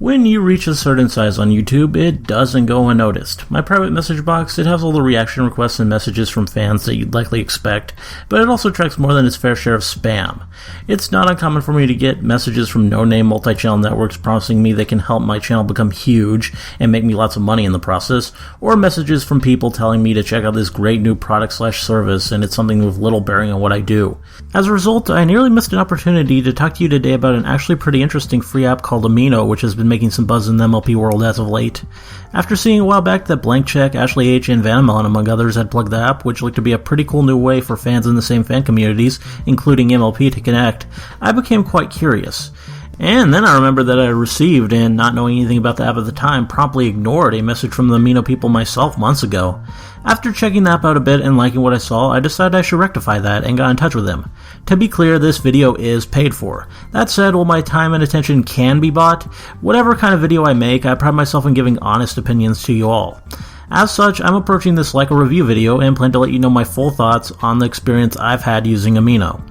When you reach a certain size on YouTube, it doesn't go unnoticed. My private message box, it has all the reaction requests and messages from fans that you'd likely expect, but it also attracts more than its fair share of spam. It's not uncommon for me to get messages from no-name multi-channel networks promising me they can help my channel become huge and make me lots of money in the process, or messages from people telling me to check out this great new product/service and it's something with little bearing on what I do. As a result, I nearly missed an opportunity to talk to you today about an actually pretty interesting free app called Amino, which has been making some buzz in the MLP world as of late. After seeing a while back that Blank Check, Ashley H, and Vanamelon, among others, had plugged the app, which looked to be a pretty cool new way for fans in the same fan communities, including MLP, to connect, I became quite curious. And then I remembered that I received, and not knowing anything about the app at the time, promptly ignored a message from the Amino people myself months ago. After checking the app out a bit and liking what I saw, I decided I should rectify that and got in touch with them. To be clear, this video is paid for. That said, while my time and attention can be bought, whatever kind of video I make, I pride myself in giving honest opinions to you all. As such, I'm approaching this like a review video and plan to let you know my full thoughts on the experience I've had using Amino.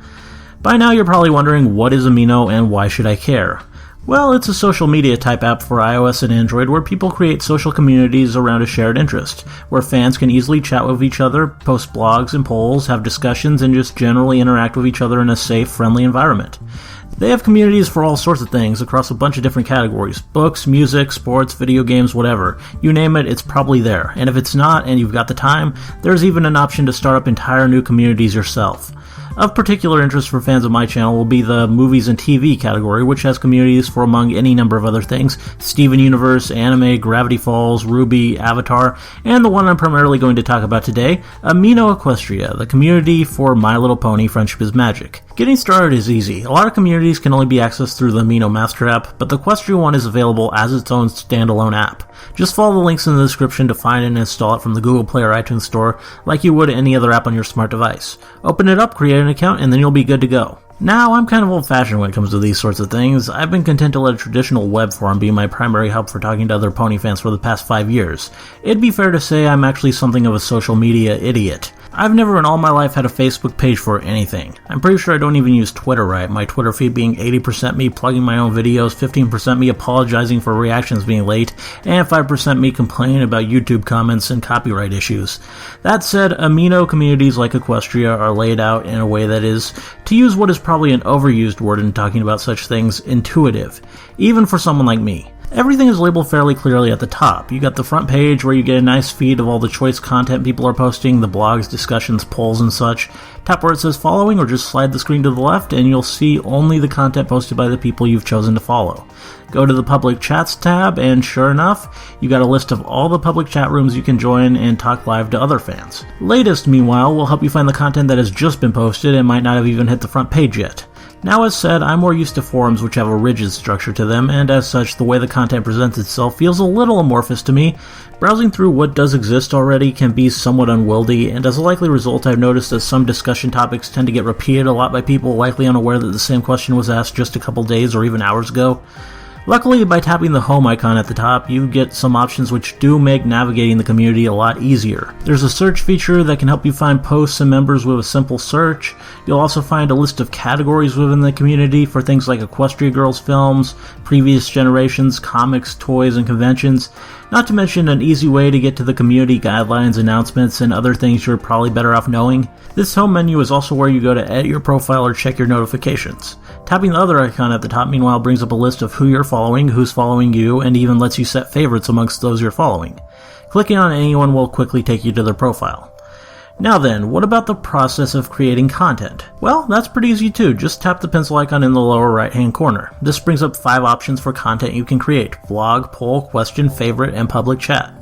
By now you're probably wondering, what is Amino and why should I care? Well, it's a social media type app for iOS and Android where people create social communities around a shared interest, where fans can easily chat with each other, post blogs and polls, have discussions, and just generally interact with each other in a safe, friendly environment. They have communities for all sorts of things across a bunch of different categories: books, music, sports, video games, whatever. You name it, it's probably there. And if it's not, and you've got the time, there's even an option to start up entire new communities yourself. Of particular interest for fans of my channel will be the movies and TV category, which has communities for among any number of other things: Steven Universe, anime, Gravity Falls, RWBY, Avatar, and the one I'm primarily going to talk about today, Amino Equestria, the community for My Little Pony Friendship is Magic. Getting started is easy. A lot of communities can only be accessed through the Amino Master app, but the Equestria one is available as its own standalone app. Just follow the links in the description to find and install it from the Google Play or iTunes Store like you would any other app on your smart device. Open it up, create an account, and then you'll be good to go. Now, I'm kind of old-fashioned when it comes to these sorts of things. I've been content to let a traditional web forum be my primary hub for talking to other pony fans for the past 5 years. It'd be fair to say I'm actually something of a social media idiot. I've never in all my life had a Facebook page for anything. I'm pretty sure I don't even use Twitter right, my Twitter feed being 80% me plugging my own videos, 15% me apologizing for reactions being late, and 5% me complaining about YouTube comments and copyright issues. That said, Amino communities like Equestria are laid out in a way that is, to use what is probably an overused word in talking about such things, intuitive, even for someone like me. Everything is labeled fairly clearly at the top. You got the front page where you get a nice feed of all the choice content people are posting, the blogs, discussions, polls, and such. Tap where it says following or just slide the screen to the left and you'll see only the content posted by the people you've chosen to follow. Go to the public chats tab and sure enough, you got a list of all the public chat rooms you can join and talk live to other fans. Latest, meanwhile, will help you find the content that has just been posted and might not have even hit the front page yet. Now, as said, I'm more used to forums which have a rigid structure to them, and as such, the way the content presents itself feels a little amorphous to me. Browsing through what does exist already can be somewhat unwieldy, and as a likely result, I've noticed that some discussion topics tend to get repeated a lot by people likely unaware that the same question was asked just a couple days or even hours ago. Luckily, by tapping the home icon at the top, you get some options which do make navigating the community a lot easier. There's a search feature that can help you find posts and members with a simple search. You'll also find a list of categories within the community for things like Equestria Girls films, previous generations, comics, toys, and conventions. Not to mention an easy way to get to the community guidelines, announcements, and other things you're probably better off knowing. This home menu is also where you go to edit your profile or check your notifications. Tapping the other icon at the top, meanwhile, brings up a list of who you're following, who's following you, and even lets you set favorites amongst those you're following. Clicking on anyone will quickly take you to their profile. Now then, what about the process of creating content? Well, that's pretty easy too. Just tap the pencil icon in the lower right hand corner. This brings up 5 options for content you can create: vlog, poll, question, favorite, and public chat.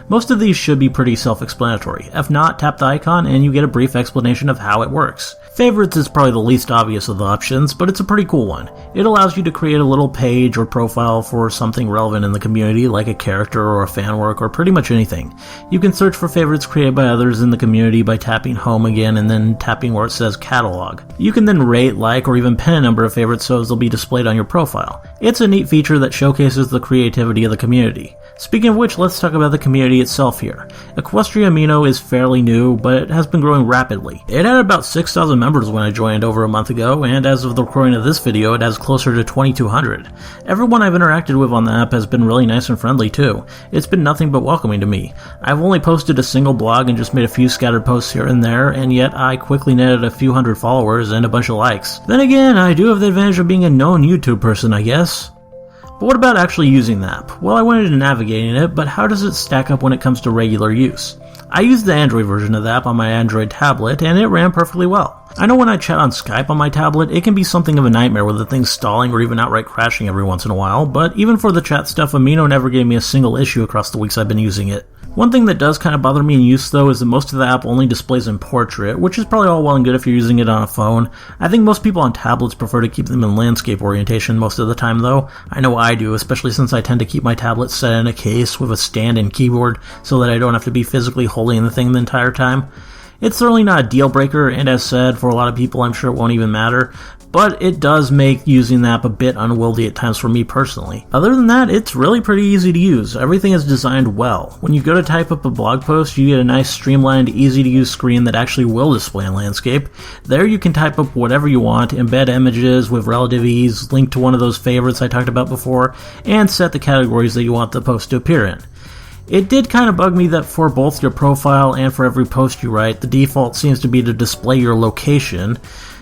Most of these should be pretty self-explanatory. If not, tap the icon and you get a brief explanation of how it works. Favorites is probably the least obvious of the options, but it's a pretty cool one. It allows you to create a little page or profile for something relevant in the community, like a character or a fan work or pretty much anything. You can search for favorites created by others in the community by tapping home again and then tapping where it says catalog. You can then rate, like, or even pin a number of favorites so they'll be displayed on your profile. It's a neat feature that showcases the creativity of the community. Speaking of which, let's talk about the community itself here. Equestria Amino is fairly new, but it has been growing rapidly. It had about 6,000 members when I joined over a month ago, and as of the recording of this video, it has closer to 2,200. Everyone I've interacted with on the app has been really nice and friendly too. It's been nothing but welcoming to me. I've only posted a single blog and just made a few scattered posts here and there, and yet I quickly netted a few hundred followers and a bunch of likes. Then again, I do have the advantage of being a known YouTube person, I guess. But what about actually using the app? Well, I went into navigating it, but how does it stack up when it comes to regular use? I used the Android version of the app on my Android tablet, and it ran perfectly well. I know when I chat on Skype on my tablet, it can be something of a nightmare with the thing stalling or even outright crashing every once in a while, but even for the chat stuff, Amino never gave me a single issue across the weeks I've been using it. One thing that does kind of bother me in use though is that most of the app only displays in portrait, which is probably all well and good if you're using it on a phone. I think most people on tablets prefer to keep them in landscape orientation most of the time though. I know I do, especially since I tend to keep my tablet set in a case with a stand and keyboard so that I don't have to be physically holding the thing the entire time. It's certainly not a deal breaker, and as said, for a lot of people I'm sure it won't even matter, but it does make using the app a bit unwieldy at times for me personally. Other than that, it's really pretty easy to use. Everything is designed well. When you go to type up a blog post, you get a nice streamlined, easy to use screen that actually will display in landscape. There you can type up whatever you want, embed images with relative ease, link to one of those favorites I talked about before, and set the categories that you want the post to appear in. It did kind of bug me that for both your profile and for every post you write, the default seems to be to display your location.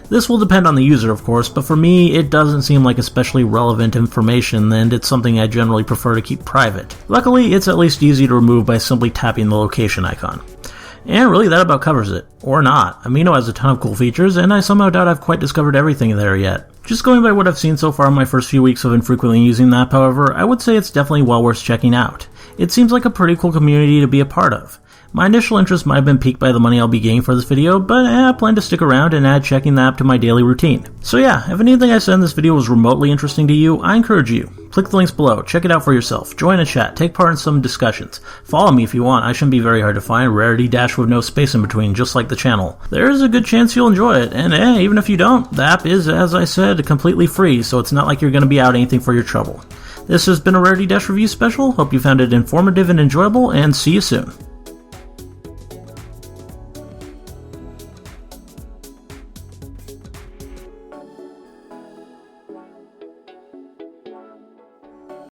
This will depend on the user, of course, but for me, it doesn't seem like especially relevant information, and it's something I generally prefer to keep private. Luckily, it's at least easy to remove by simply tapping the location icon. And really, that about covers it. Or not. Amino has a ton of cool features, and I somehow doubt I've quite discovered everything there yet. Just going by what I've seen so far in my first few weeks of infrequently using the app, however, I would say it's definitely well worth checking out. It seems like a pretty cool community to be a part of. My initial interest might have been piqued by the money I'll be getting for this video, but I plan to stick around and add checking the app to my daily routine. So yeah, if anything I said in this video was remotely interesting to you, I encourage you. Click the links below, check it out for yourself, join a chat, take part in some discussions. Follow me if you want, I shouldn't be very hard to find, RarityDash with no space in between, just like the channel. There's a good chance you'll enjoy it, and even if you don't, the app is, as I said, completely free, so it's not like you're going to be out anything for your trouble. This has been a RarityDash review special, hope you found it informative and enjoyable, and see you soon.